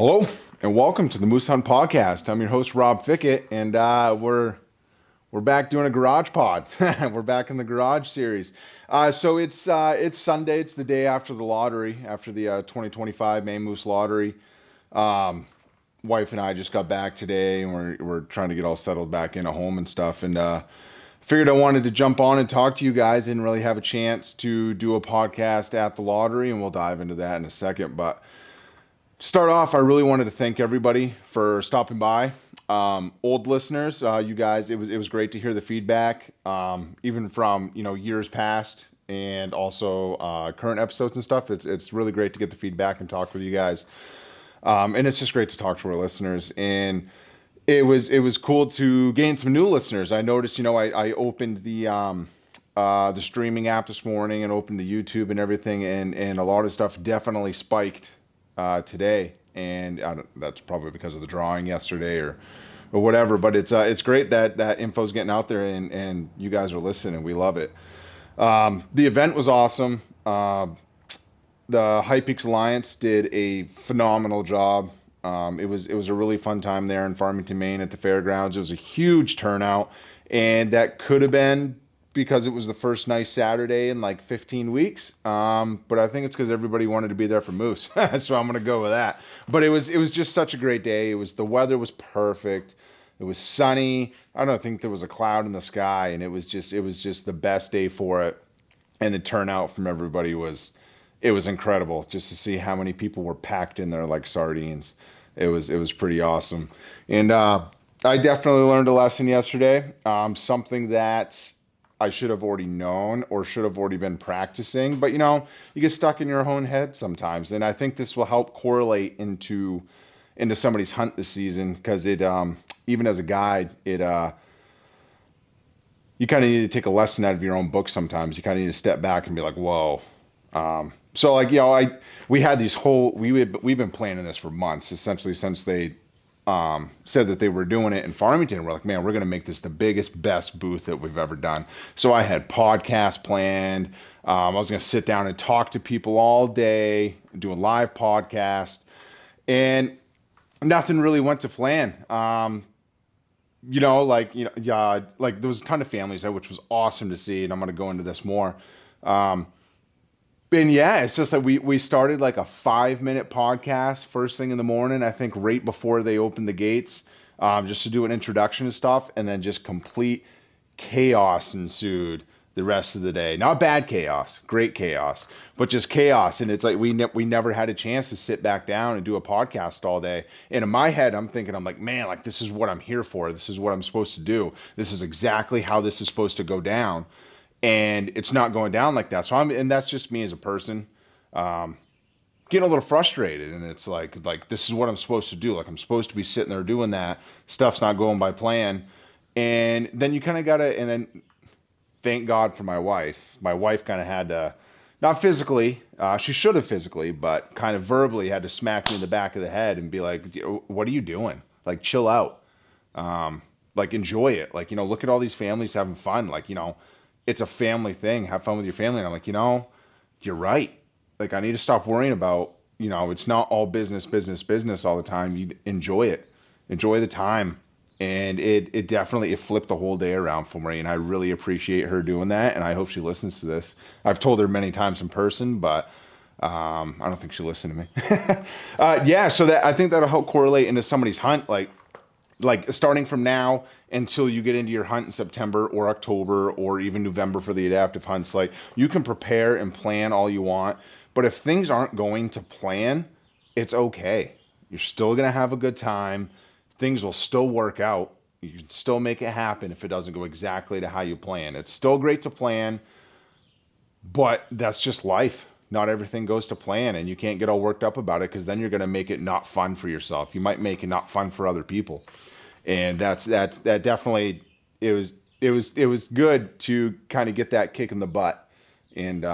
Hello and welcome to the Moose Hunt Podcast. I'm your host Rob Fickett, and we're back doing a garage pod. We're back in the garage series. So it's Sunday. It's the day after the lottery, after the 2025 Maine Moose Lottery. Wife and I just got back today, and we're trying to get all settled back in a home and stuff. And figured I wanted to jump on and talk to you guys. Didn't really have a chance to do a podcast at the lottery, and we'll dive into that in a second, but. Start off, I really wanted to thank everybody for stopping by. Old listeners, you guys, it was great to hear the feedback, even from years past and also current episodes and stuff. It's really great to get the feedback and talk with you guys, and it's just great to talk to our listeners. And it was cool to gain some new listeners. I noticed, I opened the streaming app this morning and opened the YouTube and everything, and a lot of stuff definitely spiked today, and that's probably because of the drawing yesterday or whatever. But it's great that info's getting out there, and you guys are listening. We love it. The event was awesome. The High Peaks Alliance did a phenomenal job. It was a really fun time there in Farmington, Maine, at the fairgrounds. It was a huge turnout, and that could have been because it was the first nice Saturday in like 15 weeks. But I think it's because everybody wanted to be there for Moose. So I'm going to go with that. But it was just such a great day. The weather was perfect. It was sunny. I don't think there was a cloud in the sky, and it was just the best day for it. And the turnout from everybody was incredible, just to see how many people were packed in there like sardines. It was pretty awesome. And I definitely learned a lesson yesterday. Something that I should have already known or should have already been practicing, but you get stuck in your own head sometimes. And I think this will help correlate into somebody's hunt this season, because it even as a guide, you kind of need to take a lesson out of your own book sometimes. You kind of need to step back and be like, whoa. So like, we had we've been planning this for months, essentially since they said that they were doing it in Farmington. We're like, man, we're going to make this the biggest, best booth that we've ever done. So I had podcasts planned. I was going to sit down and talk to people all day, do a live podcast, and nothing really went to plan. Like there was a ton of families there, which was awesome to see. And I'm going to go into this more. And yeah, it's just that we started like a 5-minute podcast first thing in the morning, I think right before they opened the gates, just to do an introduction and stuff. And then just complete chaos ensued the rest of the day. Not bad chaos, great chaos, but just chaos. And it's like we never had a chance to sit back down and do a podcast all day. And in my head, I'm like, man, like this is what I'm here for. This is what I'm supposed to do. This is exactly how this is supposed to go down. And it's not going down like that. And that's just me as a person, getting a little frustrated. And it's like this is what I'm supposed to do. Like I'm supposed to be sitting there doing that. Stuff's not going by plan. And then you kind of gotta. And then thank God for my wife. My wife kind of had to, not physically, she should have physically, but kind of verbally had to smack me in the back of the head and be like, "What are you doing? Like chill out. Like enjoy it. Like look at all these families having fun. Like it's a family thing. Have fun with your family." And I'm like, you're right. Like I need to stop worrying about, it's not all business all the time. You enjoy it, enjoy the time. And it definitely, it flipped the whole day around for me. And I really appreciate her doing that. And I hope she listens to this. I've told her many times in person, but I don't think she'll listen to me. Yeah. So that, I think that'll help correlate into somebody's hunt. Like starting from now until you get into your hunt in September or October or even November for the adaptive hunts, like you can prepare and plan all you want, but if things aren't going to plan, it's okay. You're still going to have a good time. Things will still work out. You can still make it happen if it doesn't go exactly to how you plan. It's still great to plan, but that's just life. Not everything goes to plan, and you can't get all worked up about it, because then you're going to make it not fun for yourself. You might make it not fun for other people. And that definitely, it was good to kind of get that kick in the butt. And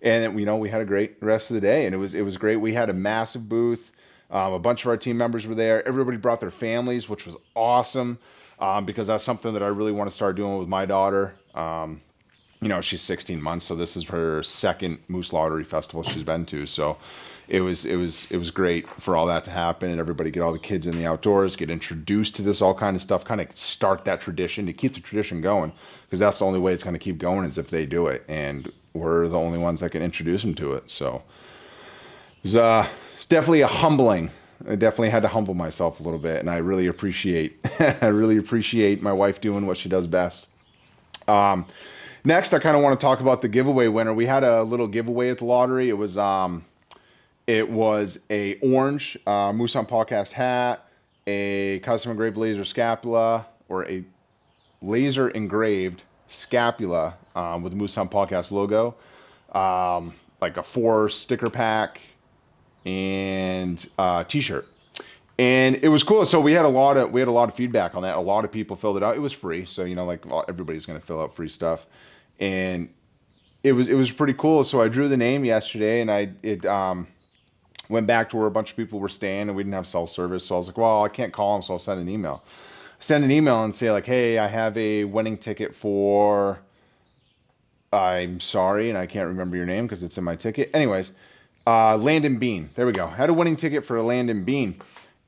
and we had a great rest of the day, and it was great. We had a massive booth. A bunch of our team members were there. Everybody brought their families, which was awesome, because that's something that I really want to start doing with my daughter. she's 16 months, so this is her second Moose Lottery festival she's been to. So it was great for all that to happen and everybody get all the kids in the outdoors, get introduced to this all kind of stuff, kind of start that tradition to keep the tradition going, because that's the only way it's going to keep going is if they do it, and we're the only ones that can introduce them to it. So it's definitely a humbling. I definitely had to humble myself a little bit, and I really appreciate I really appreciate my wife doing what she does best. Next, I kind of want to talk about the giveaway winner. We had a little giveaway at the lottery. It was a orange Moose Hunt Podcast hat, a custom engraved laser scapula, or a laser engraved scapula with the Moose Hunt Podcast logo, like a 4 sticker pack, and T-shirt. And it was cool. So we had a lot of feedback on that. A lot of people filled it out. It was free, so like everybody's gonna fill out free stuff, and it was pretty cool. So I drew the name yesterday, and it went back to where a bunch of people were staying, and we didn't have cell service. So I was like, well, I can't call them, so I'll send an email. Send an email and say like, hey, I have a winning ticket for. I'm sorry, and I can't remember your name because it's in my ticket. Anyways, Landon Bean. There we go. Had a winning ticket for a Landon Bean.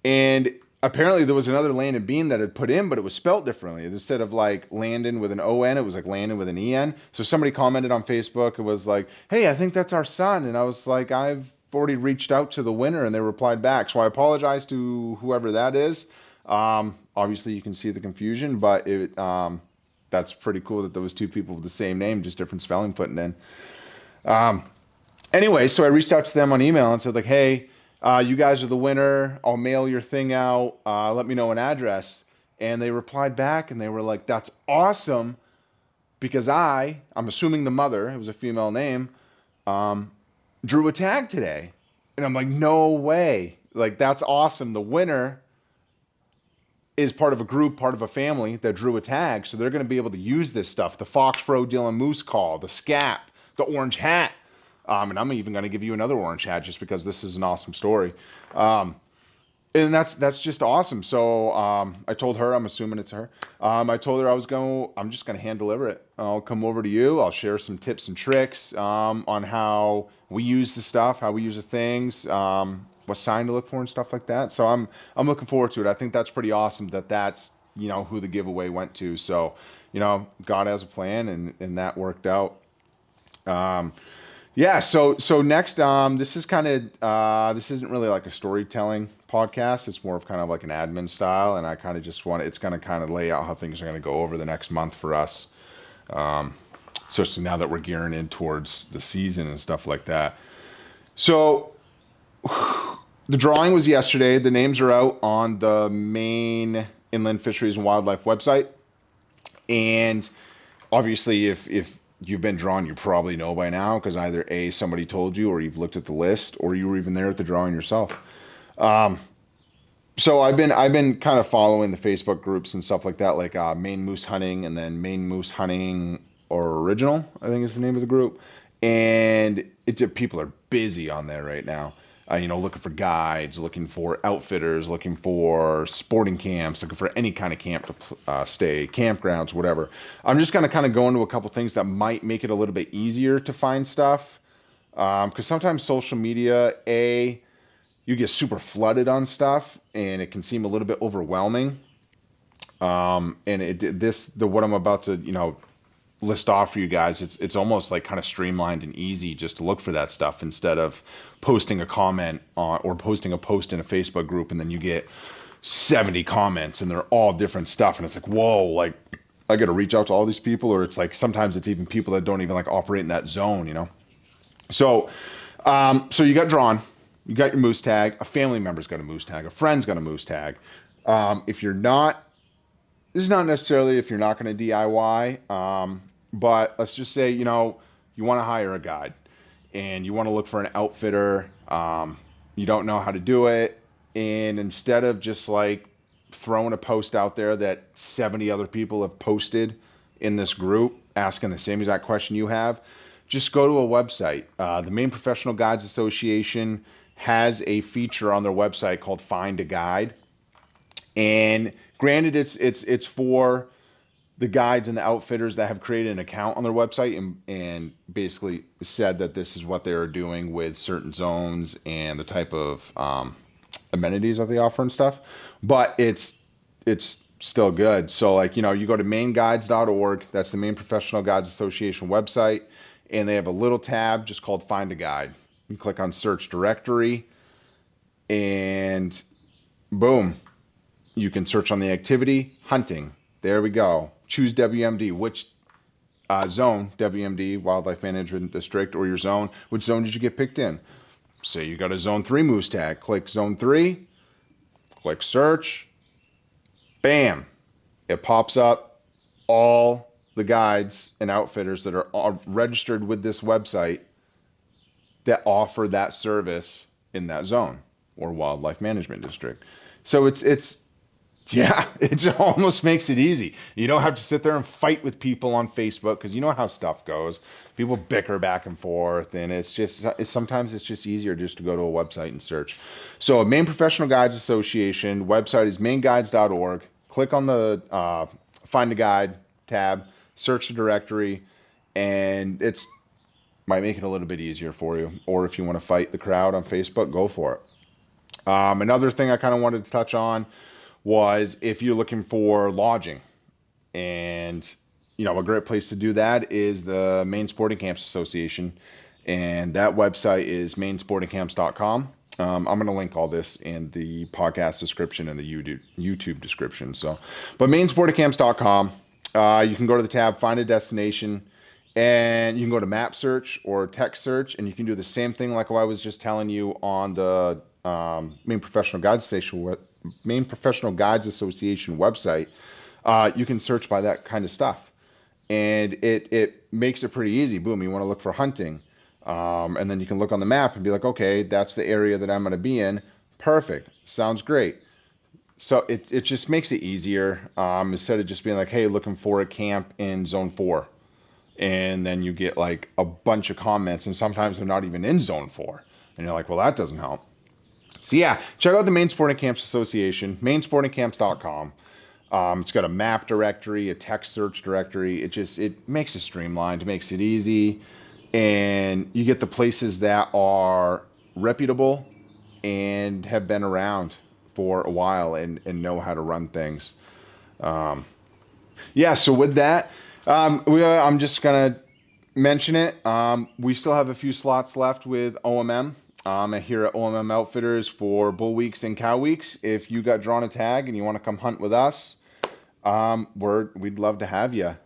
And apparently there was another Landon Bean that had put in, but it was spelt differently. Instead of like Landon with an O-N, it was like Landon with an E-N. So somebody commented on Facebook. It was like, hey, I think that's our son. And I was like, I've already reached out to the winner, and they replied back. So I apologize to whoever that is. Obviously you can see the confusion, but that's pretty cool that there was two people with the same name, just different spelling putting in. Anyway, so I reached out to them on email and said like, hey, you guys are the winner. I'll mail your thing out. Let me know an address. And they replied back and they were like, that's awesome, because I'm assuming the mother, it was a female name, drew a tag today. And I'm like, no way. Like, that's awesome. The winner is part of a group, part of a family that drew a tag. So they're going to be able to use this stuff. The Foxborough Dylan Moose call, the scap, the orange hat. And I'm even going to give you another orange hat just because this is an awesome story. And that's just awesome. So I told her, I'm assuming it's her. I told her I'm just going to hand deliver it. I'll come over to you. I'll share some tips and tricks on how we use the stuff, how we use the things, what sign to look for and stuff like that. So I'm looking forward to it. I think that's pretty awesome that's who the giveaway went to. So God has a plan, and that worked out. Yeah, so next, this isn't really like a storytelling podcast. It's more of kind of like an admin style, and I kind of just it's going to kind of lay out how things are going to go over the next month for us. Especially now that we're gearing in towards the season and stuff like that. So the drawing was yesterday. The names are out on the Maine Inland Fisheries and Wildlife website. And obviously, if you've been drawn, you probably know by now, because either A, somebody told you, or you've looked at the list, or you were even there at the drawing yourself. So I've been kind of following the Facebook groups and stuff like that, like Maine Moose Hunting, and then Maine Moose Hunting Original, I think is the name of the group. And people are busy on there right now. Looking for guides, looking for outfitters, looking for sporting camps, looking for any kind of camp to stay, campgrounds, whatever. I'm just going to kind of go into a couple things that might make it a little bit easier to find stuff. Because sometimes social media, you get super flooded on stuff, and it can seem a little bit overwhelming. And what I'm about to, list off for you guys, it's almost like kind of streamlined and easy just to look for that stuff, instead of posting a comment or posting a post in a Facebook group and then you get 70 comments and they're all different stuff, and it's like, whoa, like I got to reach out to all these people, or it's like sometimes it's even people that don't even like operate in that zone. So you got drawn, you got your moose tag, a family member's got a moose tag, a friend's got a moose tag. If you're not, this is not necessarily if you're not going to DIY, but let's just say, you want to hire a guide and you want to look for an outfitter. You don't know how to do it. And instead of just like throwing a post out there that 70 other people have posted in this group asking the same exact question you have, just go to a website. The Maine Professional Guides Association has a feature on their website called Find a Guide. And granted, it's for the guides and the outfitters that have created an account on their website and basically said that this is what they're doing with certain zones and the type of amenities that they offer and stuff. But it's still good. So like, you go to mainguides.org. That's the Maine Professional Guides Association website. And they have a little tab just called Find a Guide. You click on Search Directory and boom, you can search on the activity, hunting. There we go. Choose WMD, which zone, WMD, Wildlife Management District, or your zone. Which zone did you get picked in? Say you got a Zone 3 moose tag. Click Zone 3, click Search, bam. It pops up all the guides and outfitters that are registered with this website that offer that service in that zone or Wildlife Management District. So yeah, it almost makes it easy. You don't have to sit there and fight with people on Facebook because you know how stuff goes. People bicker back and forth, and sometimes it's just easier just to go to a website and search. So Maine Professional Guides Association website is mainguides.org. Click on the Find a Guide tab, search the directory, and it's might make it a little bit easier for you. Or if you want to fight the crowd on Facebook, go for it. Another thing I kind of wanted to touch on was if you're looking for lodging, and a great place to do that is the Maine Sporting Camps Association, and that website is mainsportingcamps.com. I'm going to link all this in the podcast description and the YouTube description. But mainsportingcamps.com, you can go to the tab Find a Destination, and you can go to map search or text search, and you can do the same thing like I was just telling you on the Maine Professional Guides Association website. You can search by that kind of stuff, and it makes it pretty easy. Boom, you want to look for hunting, and then you can look on the map and be like, okay, that's the area that I'm going to be in. Perfect, sounds great. So it just makes it easier, instead of just being like, hey, looking for a camp in Zone 4, and then you get like a bunch of comments, and sometimes they're not even in Zone 4, and you're like, well, that doesn't help. So yeah, check out the Maine Sporting Camps Association, mainsportingcamps.com. It's got a map directory, a text search directory. It makes it streamlined, it makes it easy, and you get the places that are reputable and have been around for a while and know how to run things. Yeah, so with that, I'm just going to mention it. We still have a few slots left with OMM. Here at OMM Outfitters for bull weeks and cow weeks. If you got drawn a tag and you want to come hunt with us, we'd love to have you.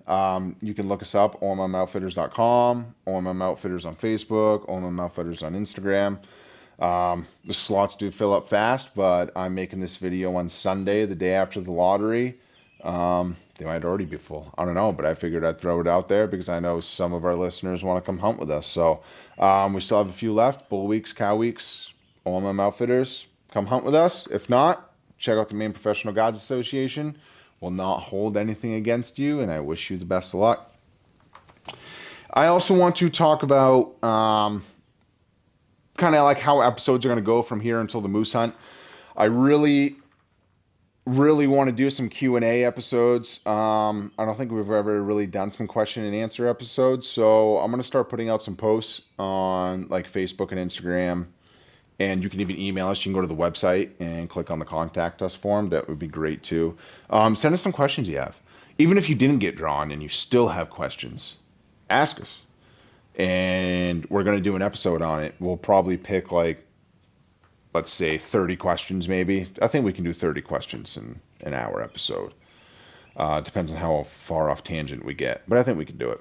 You can look us up, ommoutfitters.com, OMM Outfitters on Facebook, OMM Outfitters on Instagram. The slots do fill up fast, but I'm making this video on Sunday, the day after the lottery. They might already be full. I don't know, but I figured I'd throw it out there because I know some of our listeners want to come hunt with us. So we still have a few left. Bull weeks, cow weeks, OMM Outfitters. Come hunt with us. If not, check out the Maine Professional Guides Association. Will not hold anything against you, and I wish you the best of luck. I also want to talk about kind of like how episodes are going to go from here until the moose hunt. I really want to do some Q&A episodes. I don't think we've ever really done some question and answer episodes, so I'm going to start putting out some posts on like Facebook and Instagram, and you can even email us. You can go to the website and click on the contact us form. That would be great too. Send us some questions you have. Even if you didn't get drawn and you still have questions, ask us, and we're going to do an episode on it. We'll probably pick like, let's say 30 questions maybe. I think we can do 30 questions in an hour episode. Depends on how far off tangent we get, but I think we can do it.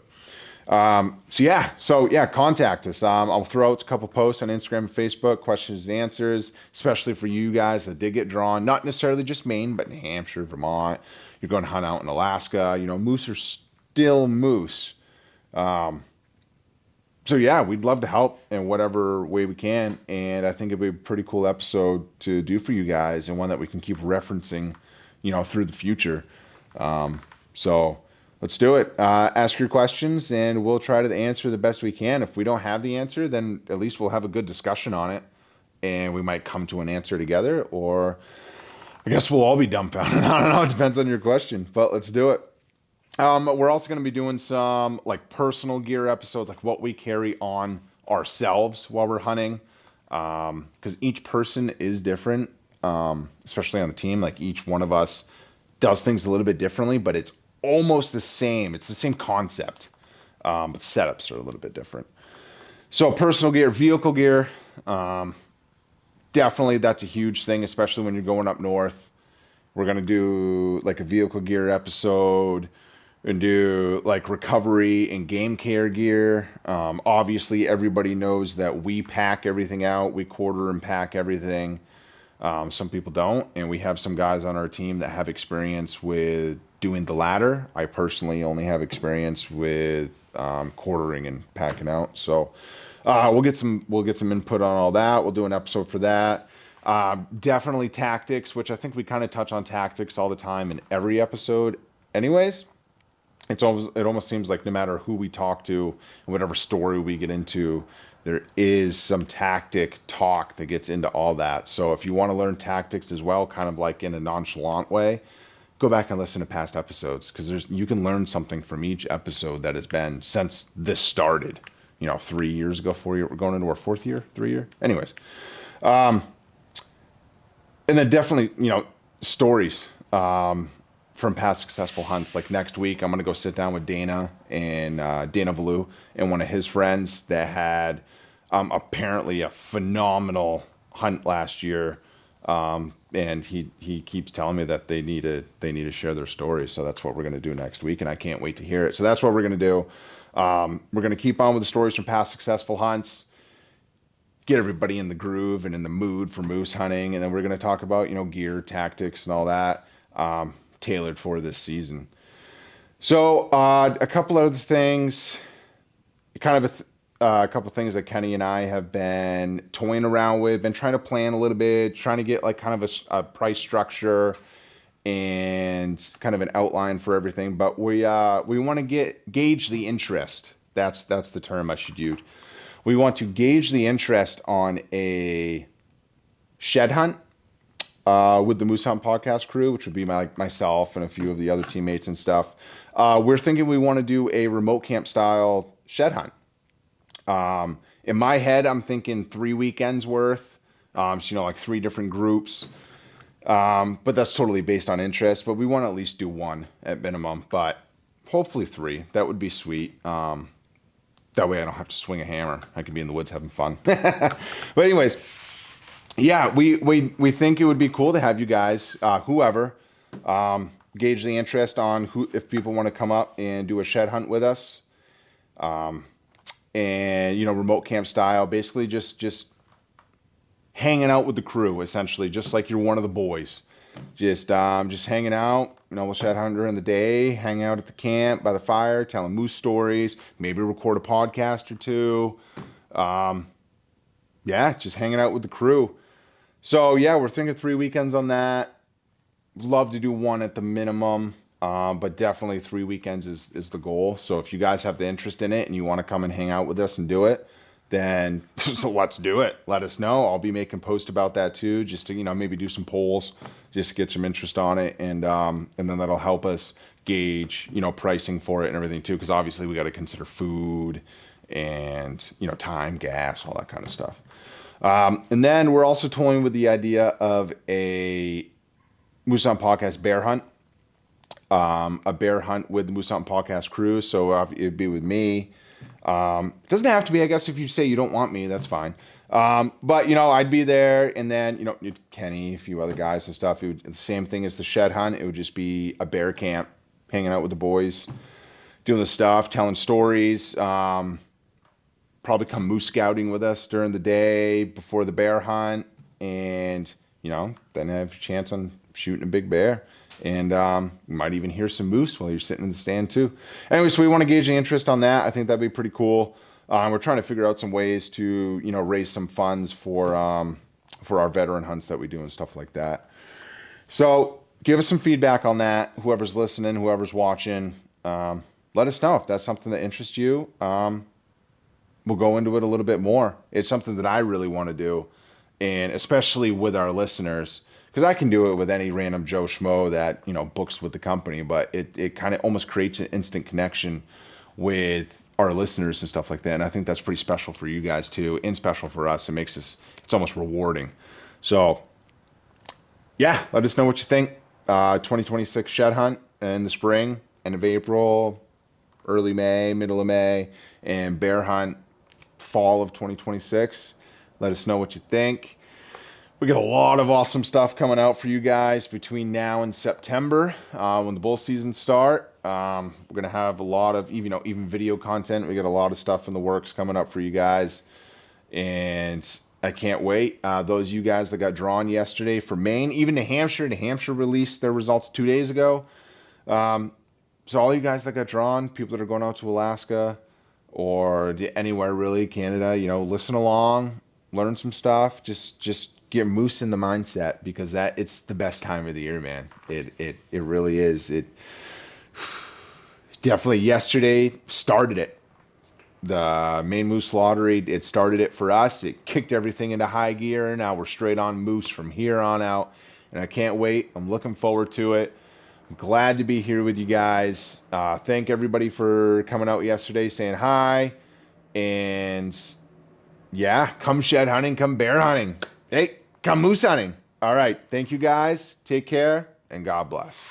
So yeah, contact us. I'll throw out a couple posts on Instagram and Facebook, questions and answers, especially for you guys that did get drawn. Not necessarily just Maine, but New Hampshire, Vermont. You're going to hunt out in Alaska. Moose are still moose. So yeah, we'd love to help in whatever way we can, and I think it'd be a pretty cool episode to do for you guys, and one that we can keep referencing, through the future. So let's do it. Ask your questions, and we'll try to answer the best we can. If we don't have the answer, then at least we'll have a good discussion on it, and we might come to an answer together, or I guess we'll all be dumbfounded. I don't know. It depends on your question, but let's do it. We're also going to be doing some like personal gear episodes, like what we carry on ourselves while we're hunting. Because each person is different, especially on the team. Like each one of us does things a little bit differently, but it's almost the same. It's the same concept, but setups are a little bit different. So personal gear, vehicle gear, definitely that's a huge thing, especially when you're going up north. We're gonna do like a vehicle gear episode and do like recovery and game care gear. Obviously, everybody knows that we pack everything out. We quarter and pack everything. Some people don't, and we have some guys on our team that have experience with doing the latter. I personally only have experience with quartering and packing out. So we'll get some input on all that. We'll do an episode for that. Definitely tactics, which I think we kind of touch on tactics all the time in every episode. Anyways, it almost seems like no matter who we talk to and whatever story we get into, there is some tactic talk that gets into all that. So if you want to learn tactics as well, kind of like in a nonchalant way, go back and listen to past episodes because you can learn something from each episode that has been since this started. 3 years ago, 4 years, we're going into our fourth year, 3 year. Anyways, and then definitely, stories from past successful hunts. Like next week, I'm going to go sit down with Dana and Dana Valou and one of his friends that had apparently a phenomenal hunt last year. And he keeps telling me that they need to share their stories. So that's what we're going to do next week. And I can't wait to hear it. So that's what we're going to do. We're going to keep on with the stories from past successful hunts, get everybody in the groove and in the mood for moose hunting. And then we're going to talk about, gear, tactics, and all that, tailored for this season. So a couple other things, a couple things that Kenny and I have been toying around with, been trying to plan a little bit, trying to get like kind of a price structure and kind of an outline for everything. But we want to gauge the interest. That's the term I should use. We want to gauge the interest on a shed hunt with the Moose Hunt podcast crew, which would be myself and a few of the other teammates and stuff. We're thinking we want to do a remote camp style shed hunt. In my head, I'm thinking 3 weekends worth. So, like 3 different groups. But that's totally based on interest. But we want to at least do 1 at minimum. But hopefully 3. That would be sweet. That way I don't have to swing a hammer. I can be in the woods having fun. But anyways, yeah, we think it would be cool to have you guys, whoever, gauge the interest on if people want to come up and do a shed hunt with us. And remote camp style, basically just hanging out with the crew, essentially, just like you're one of the boys. Just hanging out. We'll shed hunt during the day, hang out at the camp by the fire, telling moose stories, maybe record a podcast or 2. Yeah, just hanging out with the crew. So yeah, we're thinking 3 weekends on that. Love to do 1 at the minimum. But definitely 3 weekends is the goal. So if you guys have the interest in it and you want to come and hang out with us and do it, then so let's do it. Let us know. I'll be making posts about that too, just to, maybe do some polls, just to get some interest on it. And then that'll help us gauge, pricing for it and everything too. Cause obviously we got to consider food and, time, gas, all that kind of stuff. And then we're also toying with the idea of a Moose Hunt Podcast bear hunt. A bear hunt with the Moose Hunt Podcast crew. So it'd be with me. Doesn't have to be, I guess, if you say you don't want me, that's fine. But I'd be there, and then, Kenny, a few other guys and stuff. It would, the same thing as the shed hunt. It would just be a bear camp, hanging out with the boys, doing the stuff, telling stories. Probably come moose scouting with us during the day before the bear hunt, and, then have a chance on shooting a big bear. And you might even hear some moose while you're sitting in the stand too. Anyway, so we want to gauge the interest on that. I think that'd be pretty cool. We're trying to figure out some ways to, raise some funds for our veteran hunts that we do and stuff like that. So give us some feedback on that. Whoever's listening, whoever's watching, let us know if that's something that interests you. We'll go into it a little bit more. It's something that I really want to do, and especially with our listeners. because I can do it with any random Joe Schmo that, you know, books with the company, but it kind of almost creates an instant connection with our listeners and stuff like that. And I think that's pretty special for you guys too, and special for us. It makes us, it's almost rewarding. So yeah, let us know what you think. 2026 shed hunt in the spring, end of April, early May, middle of May, and bear hunt fall of 2026. Let us know what you think. We got a lot of awesome stuff coming out for you guys between now and September, when the bull season start. We're gonna have a lot of even video content. We got a lot of stuff in the works coming up for you guys, and I can't wait. Those of you guys that got drawn yesterday for Maine, even New Hampshire. New Hampshire released their results 2 days ago. So all you guys that got drawn, people that are going out to Alaska or anywhere really, Canada, listen along, learn some stuff. Just get moose in the mindset, because it's the best time of the year, man. It really is. It definitely yesterday started it. The Maine Moose Lottery, it started it for us. It kicked everything into high gear. Now we're straight on moose from here on out, and I can't wait. I'm looking forward to it. I'm glad to be here with you guys. Thank everybody for coming out yesterday, saying hi, and yeah, come shed hunting, come bear hunting. Hey, come moose hunting. All right. Thank you guys. Take care, and God bless.